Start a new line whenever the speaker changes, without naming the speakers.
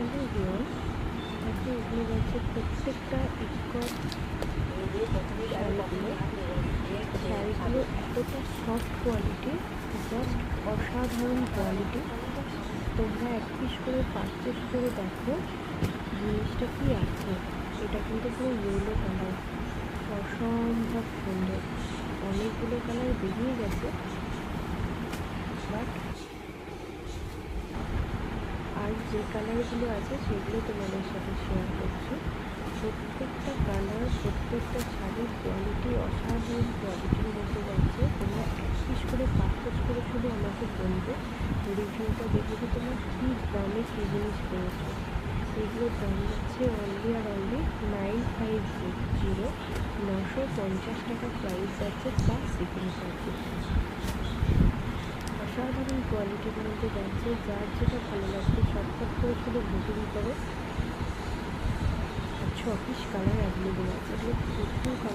Hello everyone, দেখো এগুলো যাচ্ছে প্রত্যেকটা শাড়িগুলো এতটা সফট কোয়ালিটি, জাস্ট অসাধারণ কোয়ালিটি। তোমরা এক পিস করে পারচেস করে দেখো জিনিসটা কি আছে। এটা কিন্তু পুরো ইয়েলো কালার, অসম্ভব সুন্দর। অনেকগুলো কালার বেরিয়ে গেছে, বাট আর যে কালারগুলো আছে সেগুলো তোমাদের সাথে শেয়ার করছি। প্রত্যেকটা কালার, প্রত্যেকটা শাড়ির কোয়ালিটি অসাধারণ কোয়ালিটির মধ্যে যাচ্ছে। তোমরা এক পিস করে পারচেস করে শুধু আমাকে বলবে রিভিউটা দেখে যে তোমরা কী দামে কী জিনিস পেয়েছো। এগুলোর দাম যাচ্ছে অনলি আর অনলি 950, 950 টাকা প্রাইস যাচ্ছে প্লাস শিপিং চার্জেস। অসাধারণ কোয়ালিটির মধ্যে যাচ্ছে, যার যেটা ভালো লাগছে শর্টকাট করে শুধু বুকিং করো। আর 6 পিস কালার অ্যাভেলেবেল আছে, এগুলো প্রচুর কালার।